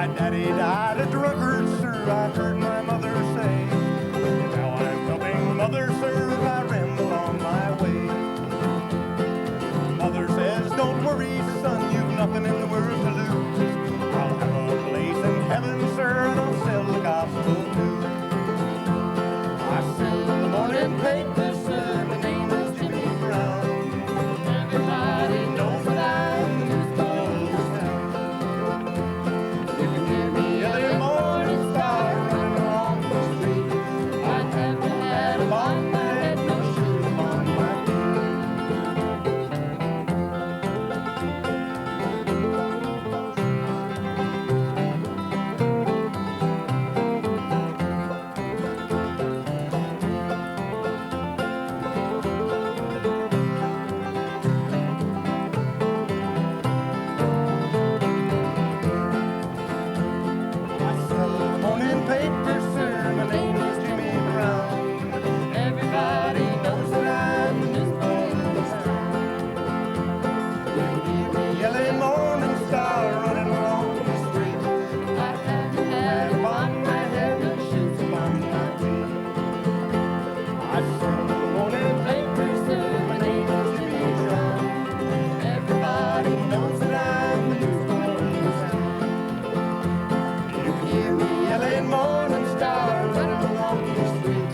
My daddy died a drunkard, sir, I heard my mother say. Now I'm helping mother serve, I ramble on my way. Mother says, don't worry, son, you've nothing in the world to lose. I'll have a place in heaven, sir, and I'll sell the gospel too. I sell the morning paper, sir, my name is Jimmy Brown. Everybody knows that I'm the newsboy of this town. You can hear me every morning star running along the street. I'd have to have a on my head, no shoes on my feet. I sell the morning paper, sir, my name is Jimmy Brown. Everybody knows that I'm the newsboy of this town. You can hear me yelling morning star running along the street. I have to have a on my head, no shoes upon my feet. I sell the morning paper, sir, my name is Jimmy Brown. Everybody knows that I'm the newsboy of this town. You can hear me yelling morning star running along the street.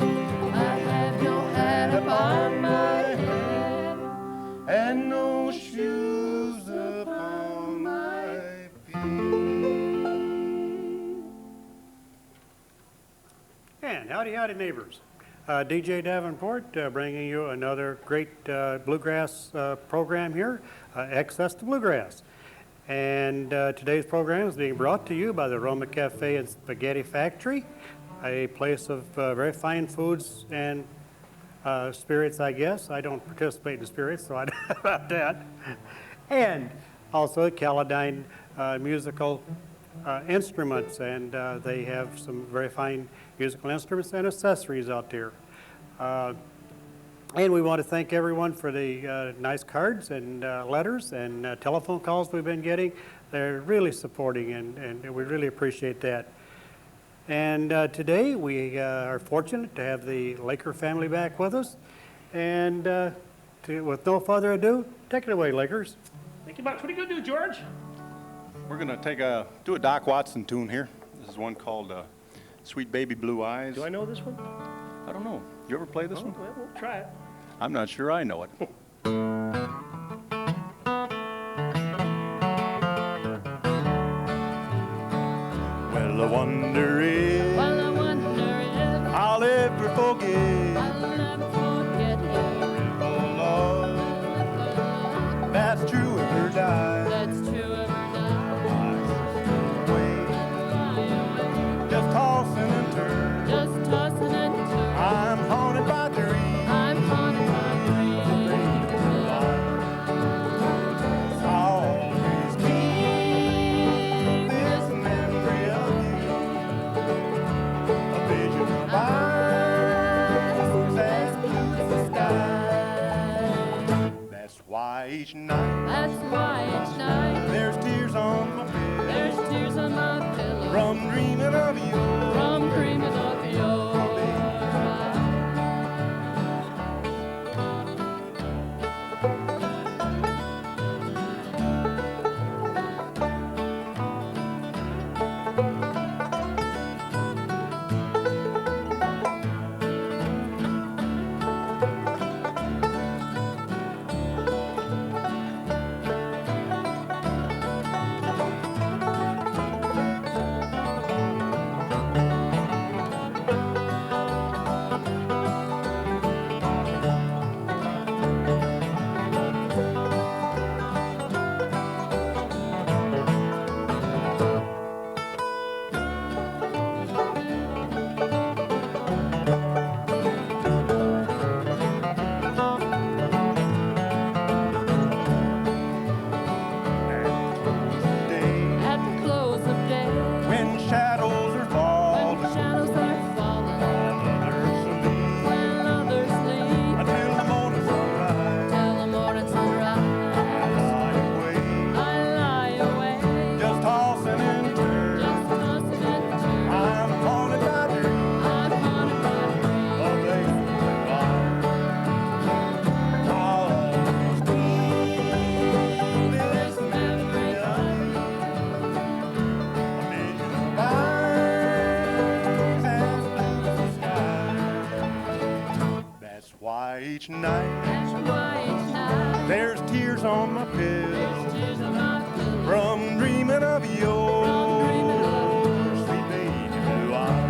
I have no hat upon my head and no shoes upon my feet. And howdy neighbors. DJ Davenport bringing you another great bluegrass program here, Access to Bluegrass. And today's program is being brought to you by the Roma Cafe and Spaghetti Factory, a place of very fine foods and spirits, I guess. I don't participate in spirits, so I don't know about that. And also Caledine musical instruments, and they have some very fine musical instruments and accessories out there. And we want to thank everyone for the nice cards and letters and telephone calls we've been getting. They're really supporting, and we really appreciate that. And today we are fortunate to have the Laker family back with us. And with no further ado, take it away, Lakers. Thank you much. What are you going to do, George? We're going to do a Doc Watson tune here. This is one called Sweet Baby Blue Eyes. Do I know this one? I don't know. You ever play this one? Well, we'll try it. I'm not sure I know it. Well, I wonder if I'll ever forget the love that's true of her die. Just tossing and turning. I'm haunted by dreams. Always keep this memory of you, a vision of ours. each night That's why each night there's tears on my there's pillow tears on my pillow. from dreaming of your From dreaming of sweet baby blue eyes.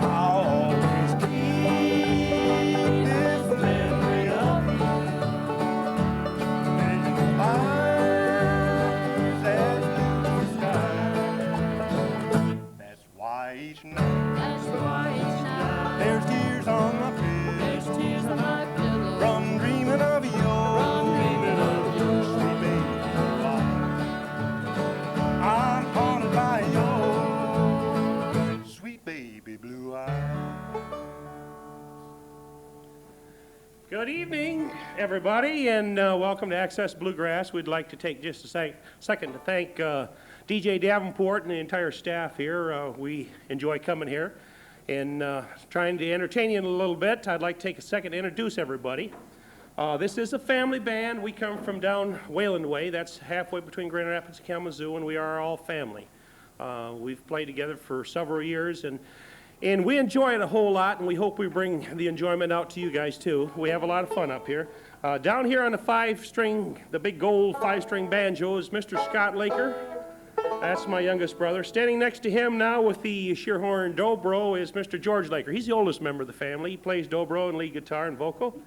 I'll always keep this memory of you and your eyes as blue as sky. That's why each night That's why each night there's tears on my there's pillow tears on my pillow. from dreaming of your dreaming of your sweet baby blue eyes. I'm haunted by your sweet baby blue eyes. Good evening, everybody, and welcome to Access Bluegrass. We'd like to take just a second to thank DJ Davenport and the entire staff here. We enjoy coming here and trying to entertain you in a little bit. I'd like to take a second to introduce everybody. This is a family band. We come from down Wayland Way. That's halfway between Grand Rapids and Kalamazoo, and we are all family. We've played together for several years, and we enjoy it a whole lot, and we hope we bring the enjoyment out to you guys too. We have a lot of fun up here. Down here on the the big gold 5-string banjo is Mr. Scott Laker. That's my youngest brother. Standing next to him now with the sheerhorn dobro is Mr. George Laker. He's the oldest member of the family. He plays dobro and lead guitar and vocal.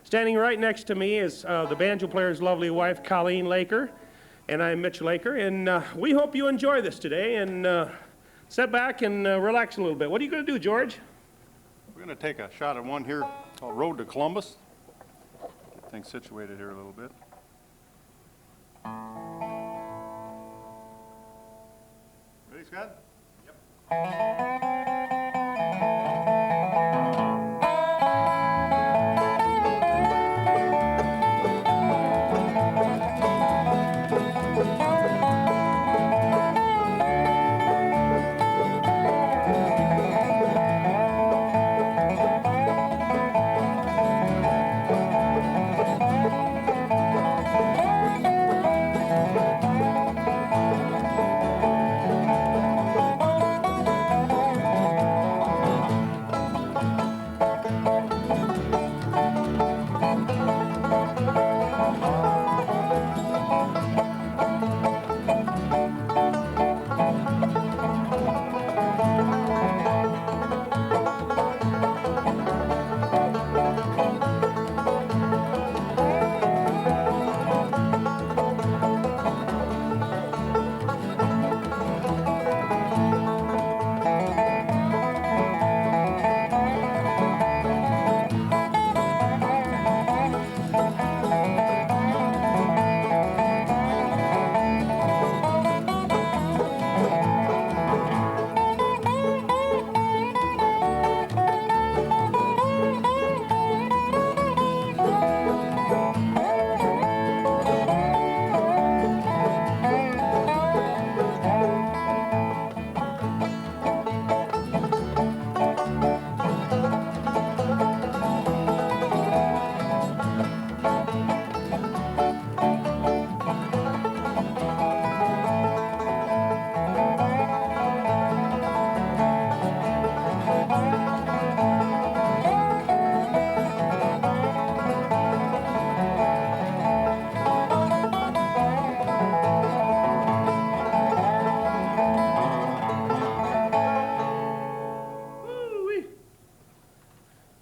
Standing right next to me is the banjo player's lovely wife, Colleen Laker, and I'm Mitch Laker, and we hope you enjoy this today, and sit back and relax a little bit. What are you going to do, George? We're going to take a shot at one here called Road to Columbus. Get things situated here a little bit. Ready, Scott?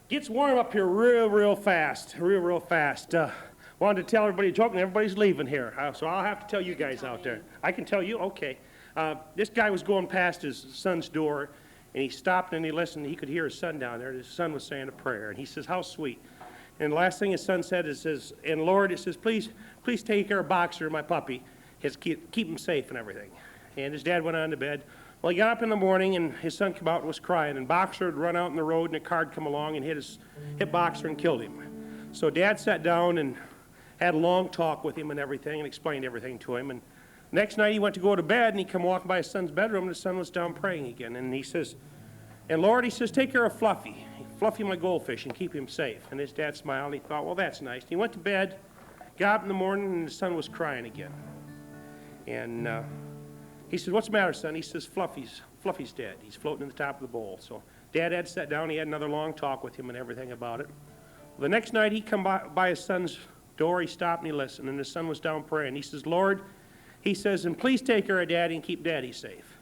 Gets warm up here real fast, real fast. Wanted to tell everybody a joke, and everybody's leaving here, so I'll have to tell you guys out there. I can tell you? Okay. This guy was going past his son's door, and he stopped and he listened. He could hear his son down there. His son was saying a prayer, and he says, "How sweet." And the last thing his son said, it says, "And Lord," it says, please take care of Boxer, my puppy. Keep him safe and everything." And his dad went on to bed. Well, he got up in the morning, and his son came out and was crying, and Boxer had run out in the road, and a car had come along and hit Boxer and killed him. So Dad sat down and had a long talk with him and everything, and explained everything to him. And next night he went to go to bed, and he come walking by his son's bedroom, and his son was down praying again. And he says, "And Lord," he says, "take care of Fluffy. Fluffy, my goldfish, and keep him safe." And his dad smiled, and he thought, well, that's nice. He went to bed, got up in the morning, and his son was crying again. And he said, "What's the matter, son?" He says, Fluffy's dead. He's floating in the top of the bowl." So Dad had sat down, he had another long talk with him and everything about it. Well, the next night he come by his son's door, he stopped and he listened, and his son was down praying. He says, "Lord," he says, "and please take care of Daddy and keep Daddy safe."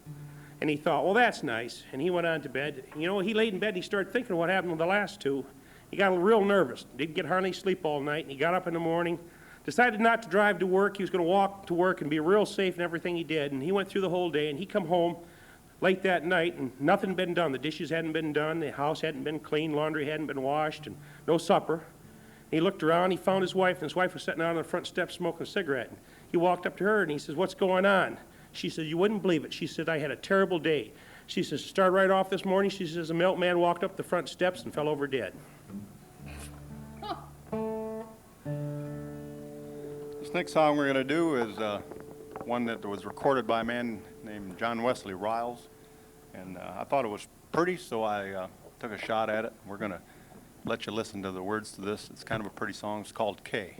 And he thought, well, that's nice. And he went on to bed. You know, he laid in bed and he started thinking of what happened with the last two. He got real nervous. Didn't get hardly sleep all night. And he got up in the morning, decided not to drive to work. He was going to walk to work and be real safe in everything he did. And he went through the whole day. And he come home late that night, and nothing had been done. The dishes hadn't been done. The house hadn't been cleaned. Laundry hadn't been washed. And no supper. And he looked around. He found his wife. And his wife was sitting out on the front steps smoking a cigarette. And he walked up to her, and he says, "What's going on?" She said, "You wouldn't believe it." She said, "I had a terrible day." She says, "Start right off this morning." She says, "A milkman walked up the front steps and fell over dead." This next song we're going to do is one that was recorded by a man named John Wesley Riles. And I thought it was pretty, so I took a shot at it. We're going to let you listen to the words to this. It's kind of a pretty song. It's called "K."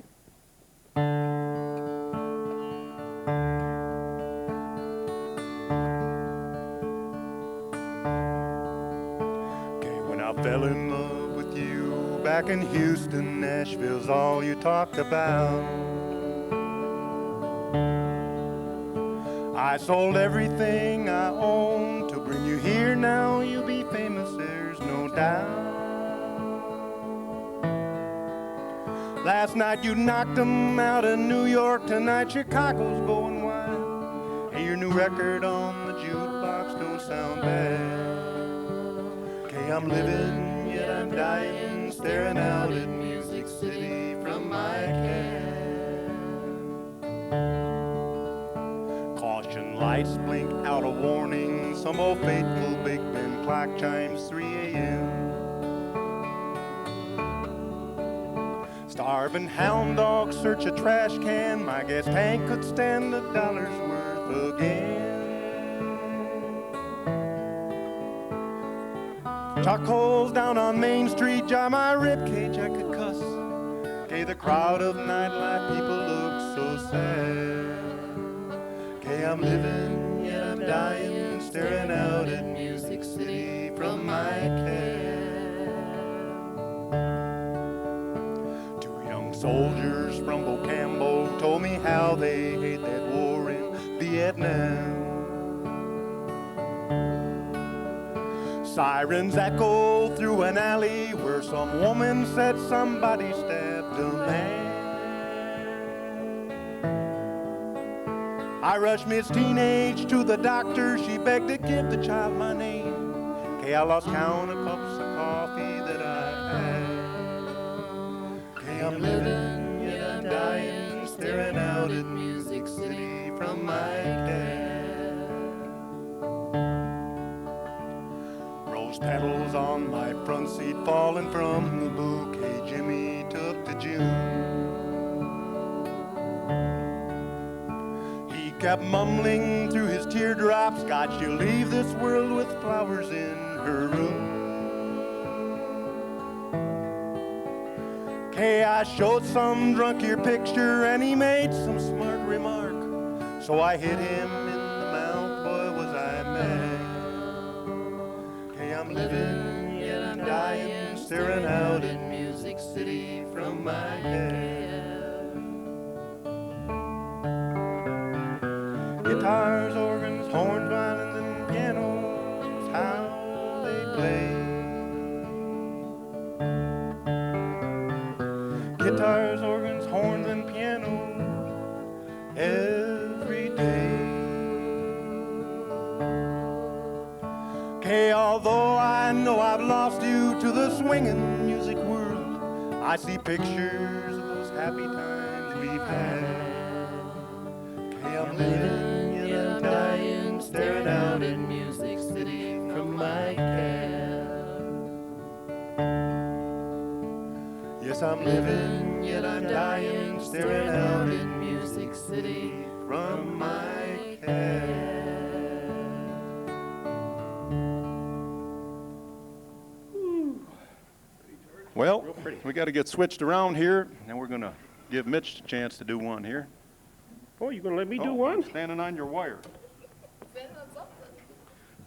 I fell in love with you back in Houston. Nashville's all you talked about. I sold everything I owned to bring you here. Now you'll be famous, there's no doubt. Last night you knocked 'em out of New York. Tonight Chicago's going wild. Hey, your new record on the jukebox don't sound bad. I'm living, yet I'm dying, staring out at Music City from my cab. Caution lights blink out a warning. Some old faithful Big Ben clock chimes 3 a.m. Starving hound dogs search a trash can. My gas tank could stand $1 worth again. Chuck holes down on Main Street, jar my ribcage, I could cuss. Okay, the crowd of nightlife people look so sad. Okay, I'm living, yet I'm dying, staring out at Music City from my cab. 2 young soldiers from Bocambo told me how they hate that war in Vietnam. Sirens echo through an alley where some woman said somebody stabbed a man. I rushed Miss Teenage to the doctor. She begged to give the child my name. Okay, I lost count of cups of coffee that I had. Okay, I'm living, yet I'm dying, staring out at Music City from my cab. Petals on my front seat falling from the bouquet Jimmy took to June. He kept mumbling through his teardrops, God, she'll leave this world with flowers in her room. Okay, I showed some drunk your picture and he made some smart remark. So I hit him in the mouth, boy was I mad. I'm living, yet I'm dying, staring out at Music City from my cab. Guitars, organs, horns, violins, and pianos, how they play. Guitars, organs, horns, and pianos, every day. I've lost you to the swinging music world. I see pictures of those happy times we've had. Okay, I'm living, yet I'm dying, staring out in Music City from my cab. Yes, I'm living, yet I'm dying, staring out in Music City from my cab. Well, we got to get switched around here, and we're going to give Mitch a chance to do one here. Oh, you gonna let me do Oh, one? I'm standing on your wire.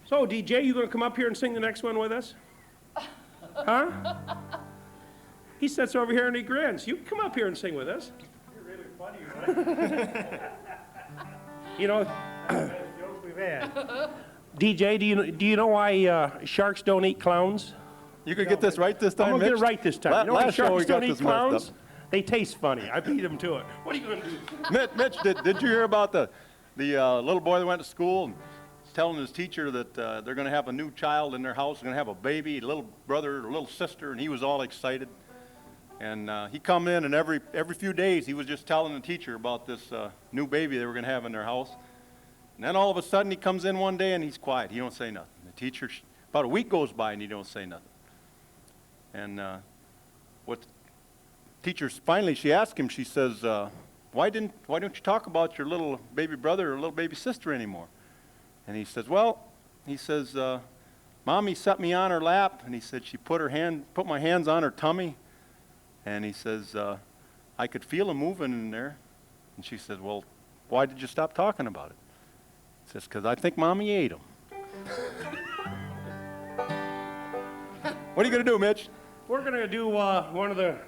So, DJ, you gonna come up here and sing the next one with us? Huh? He sits over here and he grins. You can come up here and sing with us. You're really funny, right? You know, Jokes we've had. DJ, do you know why sharks don't eat clowns? You could get this right this time, I'm gonna get Mitch? it right this time. You know why Last show we sharks got don't eat this messed up. clowns? They taste funny. I beat them to it. What are you gonna do? Mitch, did you hear about the little boy that went to school and was telling his teacher that they're going to have a new child in their house, going to have a baby, a little brother, a little sister, and he was all excited. And he come in, and every few days he was just telling the teacher about this new baby they were going to have in their house. And then all of a sudden he comes in one day and he's quiet. He don't say nothing. The teacher, about a week goes by and he don't say nothing. And what teacher finally, she asked him, she says, why don't you talk about your little baby brother or little baby sister anymore? And he says, well, he says, Mommy set me on her lap, and he said she put my hands on her tummy, and he says, I could feel them moving in there. And she said, well, why did you stop talking about it? He says, because I think Mommy ate them. What are you going to do, Mitch? We're gonna do one of the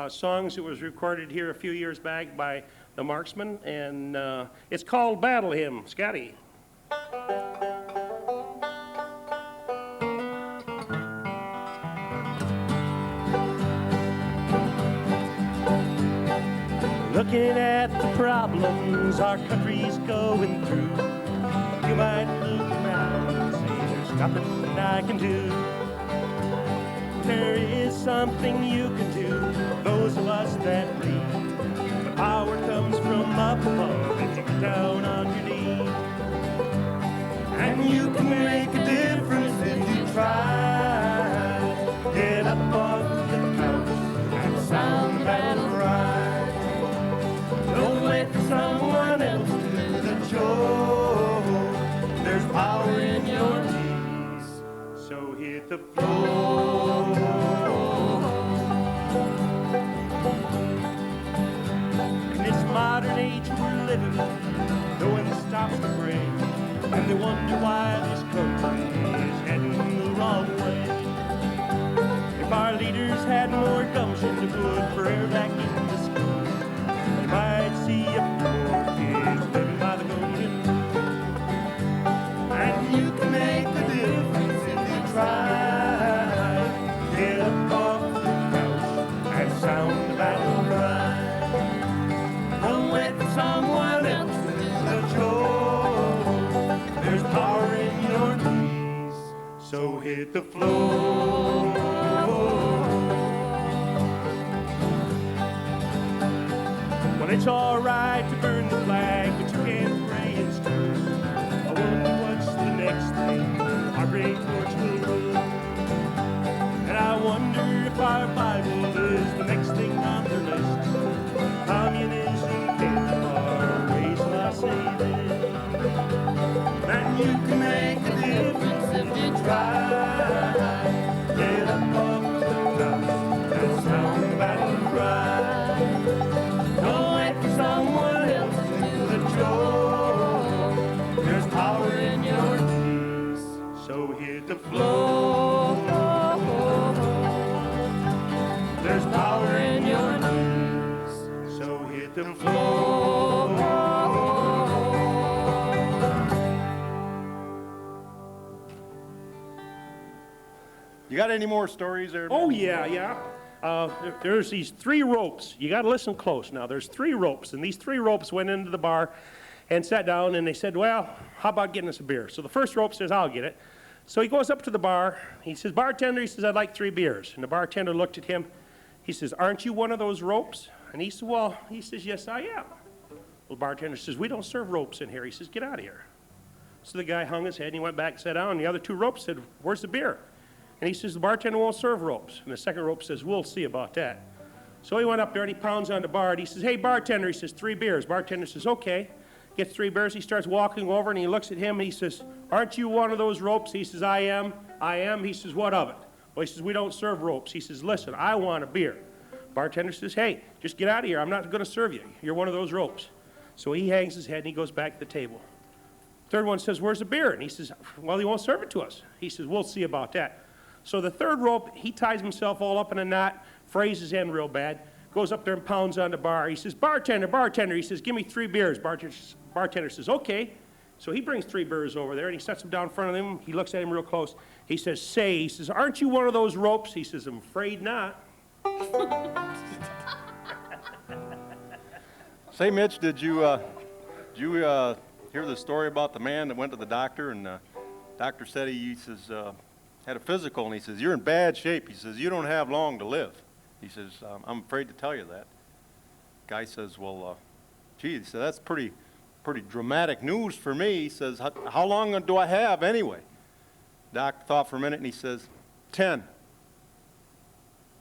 songs that was recorded here a few years back by the Marksmen, and it's called Battle Hymn. Scotty. Looking at the problems our country's going through, you might look around and say there's nothing I can do. There is something you can do, those of us that believe. The power comes from up above and you get down on your knees. And you can make a difference if you try. Get up off the couch and sound the battle cry. Don't let someone else do the chore. There's power in your knees, so hit the floor. In this modern age we're living, no one stops to pray, and they wonder why this country is heading the wrong way. If our leaders had more gumption to put prayer back into school, they might see a few more kids living by the golden rule. And you can make a difference if you try. Get up off the couch and sound the battle cry. Don't let someone else do the chore. There's power in your knees, so hit the floor. Well, it's all right to burn the flag, but you can't pray in schools. I wonder what's the next thing our great torch will do. And I wonder if our Bible is the next thing on their list. Communism can't erase my saving. And you can make a difference if you try. Get up off the couch and sound the battle cry. Don't let someone else do the chore. There's power in your knees, so hit the floor. There's power in your knees, so hit the floor. You got any more stories there? Oh, yeah. There's these 3 ropes. You got to listen close now. There's 3 ropes, and these 3 ropes went into the bar and sat down, and they said, well, how about getting us a beer? So the first rope says, I'll get it. So he goes up to the bar. He says, bartender, he says, I'd like 3 beers. And the bartender looked at him. He says, aren't you one of those ropes? And he said, well, he says, yes, I am. Well, the bartender says, we don't serve ropes in here. He says, get out of here. So the guy hung his head and he went back and sat down. And the other 2 ropes said, where's the beer? And he says, the bartender won't serve ropes. And the second rope says, we'll see about that. So he went up there and he pounds on the bar and he says, hey, bartender, he says, 3 beers. Bartender says, okay. Gets 3 beers. He starts walking over and he looks at him and he says, aren't you one of those ropes? He says, I am. I am. He says, what of it? Well, he says, we don't serve ropes. He says, listen, I want a beer. Bartender says, hey, just get out of here. I'm not going to serve you. You're one of those ropes. So he hangs his head and he goes back to the table. Third one says, where's the beer? And he says, well, he won't serve it to us. He says, we'll see about that. So the third rope, he ties himself all up in a knot, frays his end real bad, goes up there and pounds on the bar. He says, bartender, bartender. He says, give me 3 beers. Bartender says, okay. So he brings 3 beers over there, and he sets them down in front of him. He looks at him real close. He says, he says, aren't you one of those ropes? He says, I'm afraid not. Say, Mitch, did you hear the story about the man that went to the doctor, and the doctor said he says, had a physical, and he says, you're in bad shape. He says, you don't have long to live. He says, I'm afraid to tell you that. Guy says, well, gee, he said, that's pretty dramatic news for me. He says, how long do I have anyway? Doc thought for a minute and he says, 10.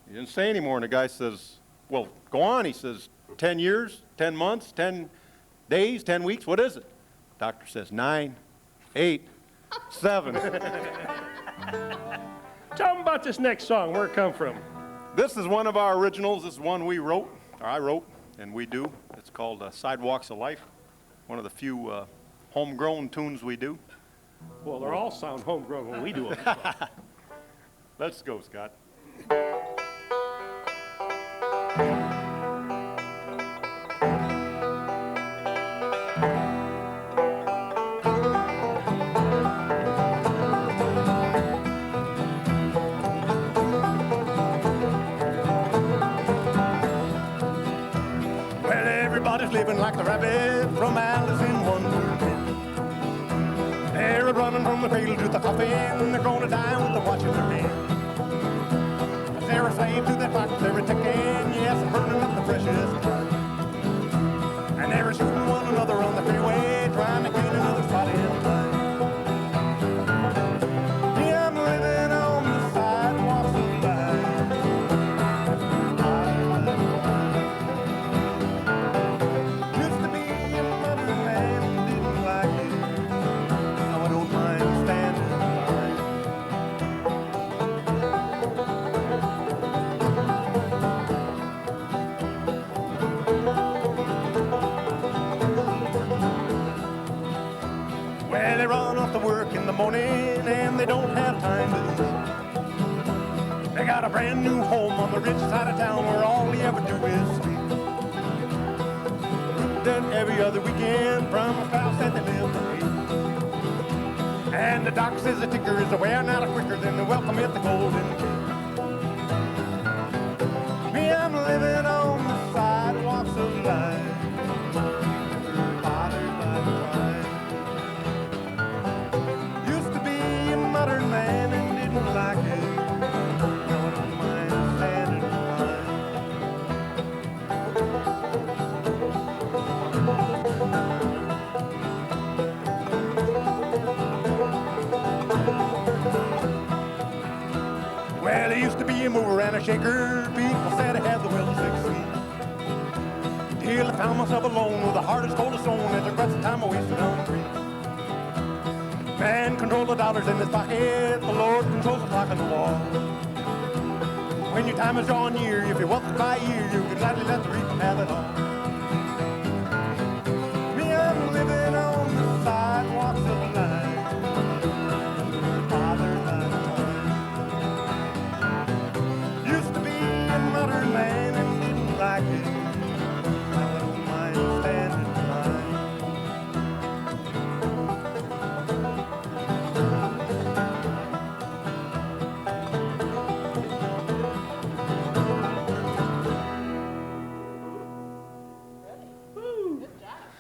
He didn't say any more, and the guy says, well, go on. He says, 10 years, 10 months, 10 days, 10 weeks, what is it? Doctor says, 9, 8, 7. Tell him about this next song, where it come from. This is one of our originals. This is one we wrote, or I wrote, and we do. It's called Sidewalks of Life, one of the few homegrown tunes we do. Well, they're all sound homegrown when we do them. Let's go, Scott. Everybody's living like the rabbit from Alice in Wonderland. They're running from the cradle to the coffin. They're gonna die with the watch in their hand. They're a slave to their clock, they're a ticking, yes, and burning up the precious blood. And they're shooting one another on the freeway, trying to gain another spot in line. Yeah, I'm living on the sidewalks of life. Used to be a modern man, didn't like it. Now I don't mind standing in line. Well, they run off to work in the morning and they don't have time to eat. They got a brand new home on the rich side of town where all they ever do is sleep. Then every other weekend from a spouse that they live to meet. And the doc says the ticker is wearing out quicker than the welcome at the Golden Gate. Me, I'm living on the sidewalks of life. Bothered by the crime. Used to be a modern man and didn't like it. Now I don't mind standing in line. Well, he used to be a mover and a shaker. People said I had the will to succeed. Till I found myself alone with the hardest, coldest stone as I regrets the time I wasted on three. Man controls the dollars in his pocket, the Lord controls the clock on the wall. When your time is drawing near, if you're wealthy by year, you can gladly let the reaper have it all. Me, I'm living on the sidewalks of life, bothered by the time. Used to be a modern man and didn't like it. Now I don't mind standing in line.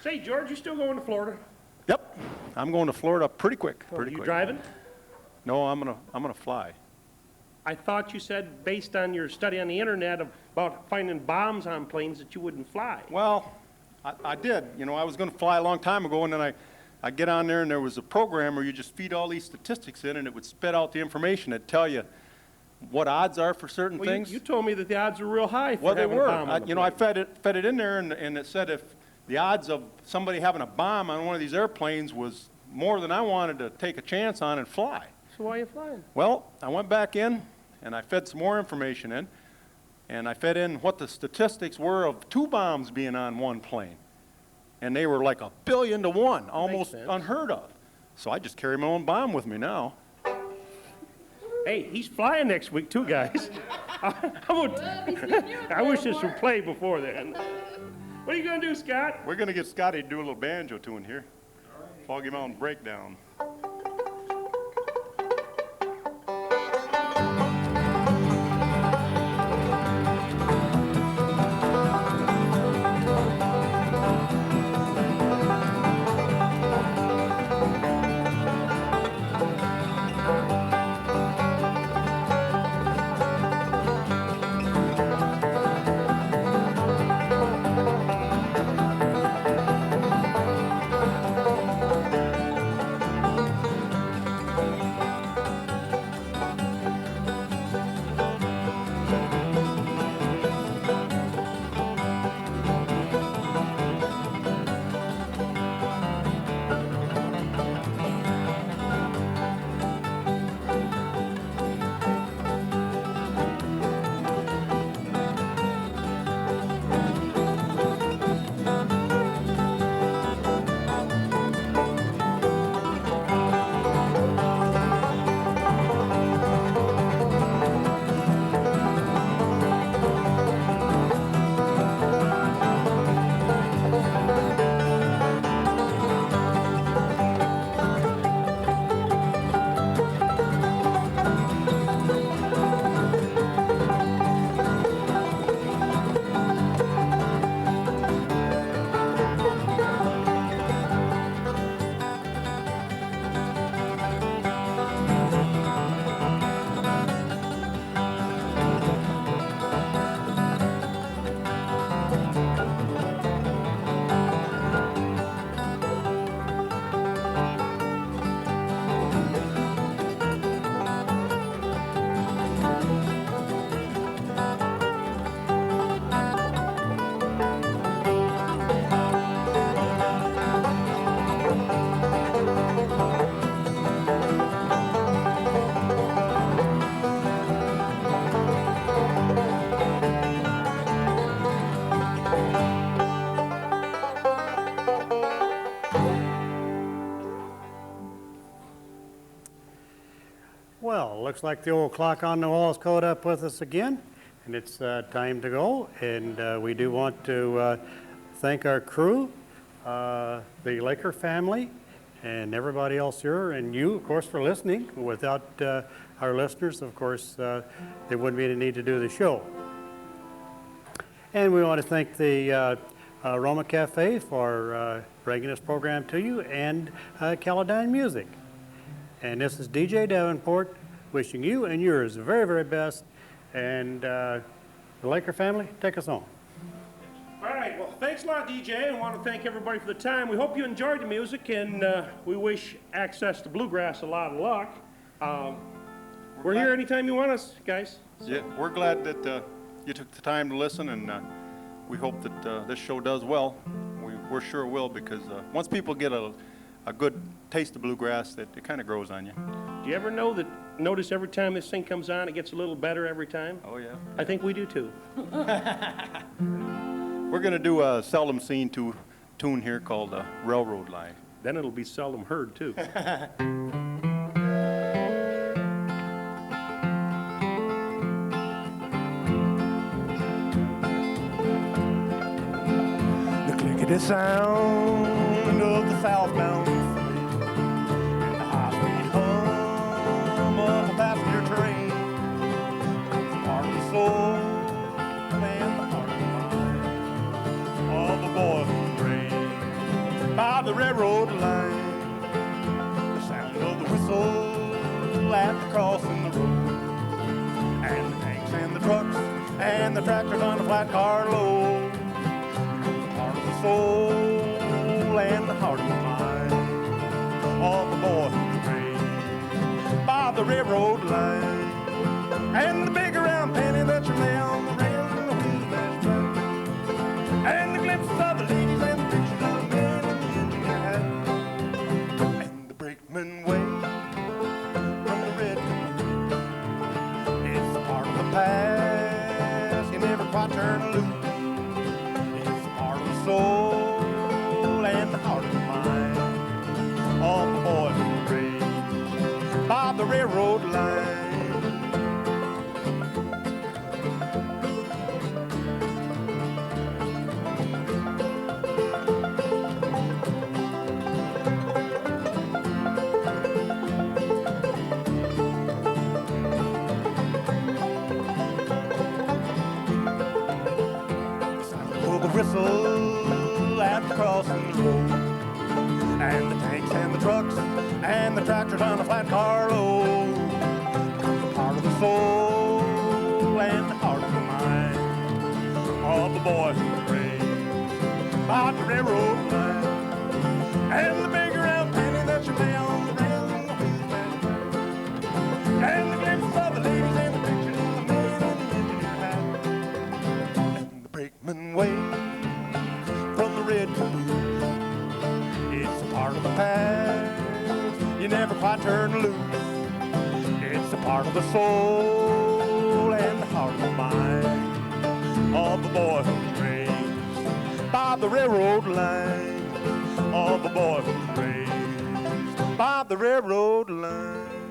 Say, George, you still going to Florida? Yep, I'm going to Florida pretty quick. Are Pretty you quick. driving? No, I'm gonna fly. I thought you said, based on your study on the internet about finding bombs on planes, that you wouldn't fly. Well, I did. You know, I was gonna fly a long time ago, and then I get on there, and there was a program where you just feed all these statistics in, and it would spit out the information. It'd tell you what odds are for certain Well, things. you told me that the odds were real high for Well, they having were. a bomb on the You know, I plane. fed it in there, and it said if the odds of somebody having a bomb on one of these airplanes was more than I wanted to take a chance on and fly. So why are you flying? Well, I went back in, and I fed some more information in, and I fed in what the statistics were of 2 bombs being on one plane. And they were like 1 billion to 1, almost sense. unheard of. So I just carry my own bomb with me now. Hey, he's flying next week too, guys. I wish this would play before then. What are you gonna do, Scott? We're going to get Scotty to do a little banjo tune here. Foggy Mountain Breakdown. Well, looks like the old clock on the wall is caught up with us again, and it's time to go. And we do want to thank our crew, the Laker family, and everybody else here, and you, of course, for listening. Without our listeners, of course, there wouldn't be any need to do the show. And we want to thank the Roma Cafe for bringing this program to you, and Caledonian Music. And this is DJ Davenport wishing you and yours the very, very best. And the Laker family, take us home. All right, well, thanks a lot, DJ. I want to thank everybody for the time. We hope you enjoyed the music, and we wish Access to Bluegrass a lot of luck. We're here anytime you want us, guys. Yeah, we're glad that you took the time to listen, and we hope that this show does well. We're sure it will, because once people get a good taste of bluegrass, that it kind of grows on you. Do you ever notice every time this thing comes on, it gets a little better every time? Oh, yeah. I think we do too. We're going to do a seldom seen tune here called Railroad Line. Then it'll be seldom heard too. The clickety sound of the southbound freight and the high-speed hum of a passenger train. The heart and soul and the heart and mind of the boy who reigned by the railroad line. The sound of the whistle the tractors on the flat car load. Part of the soul and the heart of the mind of the boy who trained by the railroad line. And the big round penny that you lay on the rails in the wheelbarrow track. And the glimpses of the ladies and the pictures of the men in the engineer hat. And the brakeman way from the red canoe. It's a part of the past you never quite turn loose. It's a part of the soul and the heart of the mind of the boy who was raised by the railroad line. Whistle at the crossing road, and the tanks and the trucks and the tractors on the flat car load. The part of the soul and the heart of the mind of the boy who was raised by the railroad line. And the big round penny that you lay on the rails in the wheelbarrow, and the glimpses of the ladies and the pictures of the men in the engineer hat. And the brakeman way from the red canoe. It's a part of the past you never quite turn loose. It's a part of the soul and the heart of the mind of the boy who was raised by the railroad line. Of the boy who was raised by the railroad line.